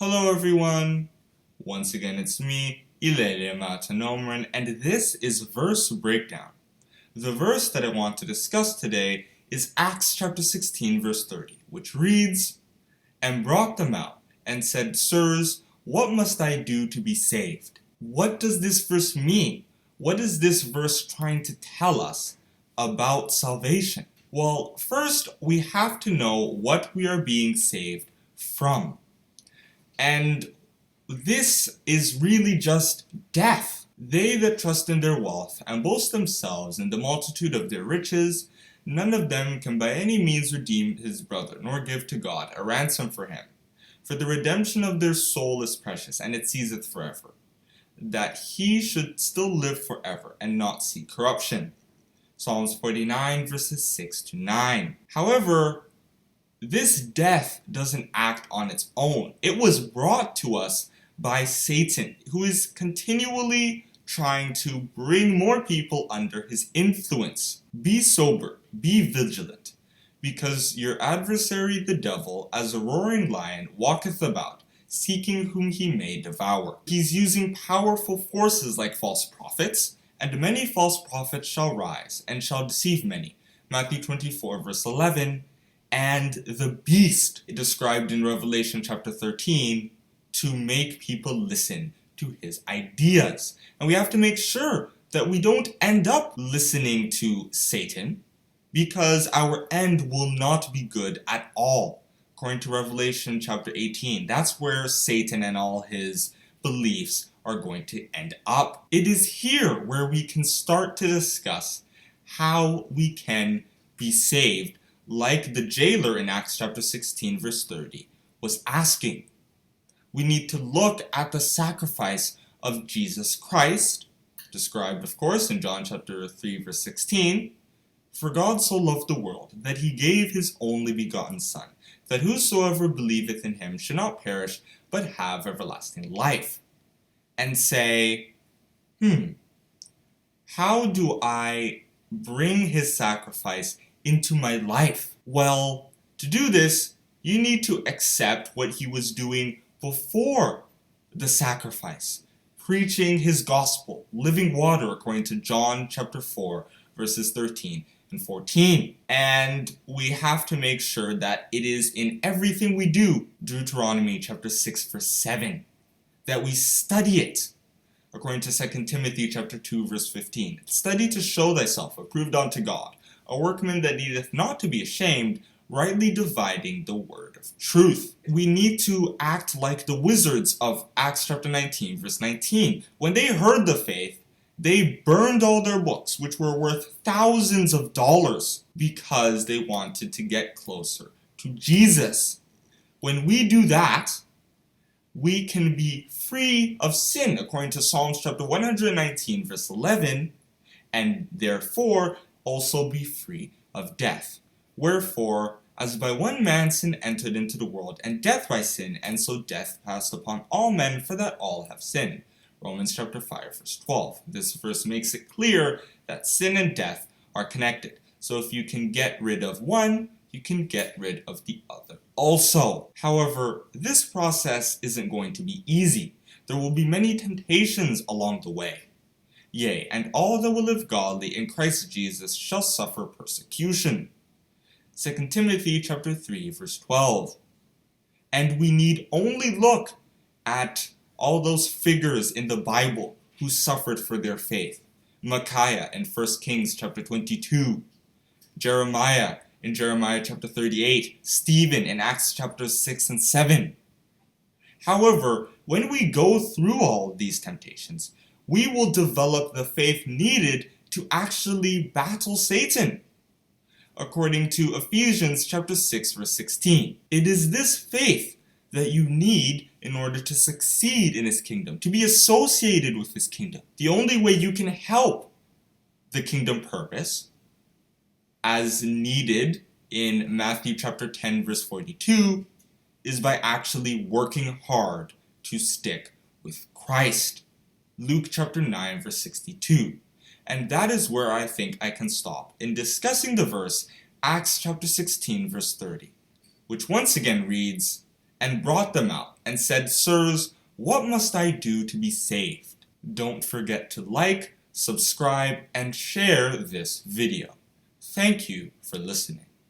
Hello everyone! Once again it's me, Ilelemwanta Nomaren, and this is Verse Breakdown. The verse that I want to discuss today is Acts chapter 16 verse 30, which reads, "And brought them out, and said, Sirs, what must I do to be saved?" What does this verse mean? What is this verse trying to tell us about salvation? Well, first we have to know what we are being saved from. And this is really just death. They that trust in their wealth and boast themselves in the multitude of their riches, none of them can by any means redeem his brother, nor give to God a ransom for him. For the redemption of their soul is precious, and it ceaseth forever, that he should still live forever, and not see corruption. Psalms 49 verses 6 to 9. However, this death doesn't act on its own. It was brought to us by Satan, who is continually trying to bring more people under his influence. Be sober, be vigilant, because your adversary the devil, as a roaring lion, walketh about, seeking whom he may devour. He's using powerful forces like false prophets, and many false prophets shall rise, and shall deceive many. Matthew 24 verse 11. And the beast described in Revelation chapter 13 to make people listen to his ideas. And we have to make sure that we don't end up listening to Satan, because our end will not be good at all. According to Revelation chapter 18, that's where Satan and all his beliefs are going to end up. It is here where we can start to discuss how we can be saved, like the jailer in Acts chapter 16 verse 30 was asking. We need to look at the sacrifice of Jesus Christ, described of course in John chapter 3 verse 16. For God so loved the world, that he gave his only begotten Son, that whosoever believeth in him should not perish, but have everlasting life. And say, how do I bring his sacrifice into my life? Well, to do this, you need to accept what he was doing before the sacrifice, preaching his gospel, living water, according to John chapter 4 verses 13 and 14. And we have to make sure that it is in everything we do, Deuteronomy chapter 6 verse 7, that we study it, according to 2 Timothy chapter 2 verse 15. Study to show thyself approved unto God, a workman that needeth not to be ashamed, rightly dividing the word of truth. We need to act like the wizards of Acts chapter 19 verse 19. When they heard the faith, they burned all their books, which were worth thousands of dollars, because they wanted to get closer to Jesus. When we do that, we can be free of sin, according to Psalms chapter 119 verse 11, and therefore also be free of death. Wherefore, as by one man sin entered into the world, and death by sin, and so death passed upon all men, for that all have sinned. Romans chapter 5 verse 12. This verse makes it clear that sin and death are connected. So if you can get rid of one, you can get rid of the other also. However, this process isn't going to be easy. There will be many temptations along the way. Yea, and all that will live godly in Christ Jesus shall suffer persecution. 2 Timothy chapter 3 verse 12. And we need only look at all those figures in the Bible who suffered for their faith. Micaiah in 1 Kings chapter 22. Jeremiah in Jeremiah chapter 38. Stephen in Acts chapter 6 and 7. However, when we go through all of these temptations, we will develop the faith needed to actually battle Satan, according to Ephesians chapter 6 verse 16. It is this faith that you need in order to succeed in his kingdom, to be associated with his kingdom. The only way you can help the kingdom purpose, as needed in Matthew chapter 10 verse 42, is by actually working hard to stick with Christ. Luke chapter 9 verse 62. And that is where I think I can stop in discussing the verse Acts chapter 16 verse 30, which once again reads, and brought them out and said, "Sirs, what must I do to be saved?" Don't forget to like, subscribe, and share this video. Thank you for listening.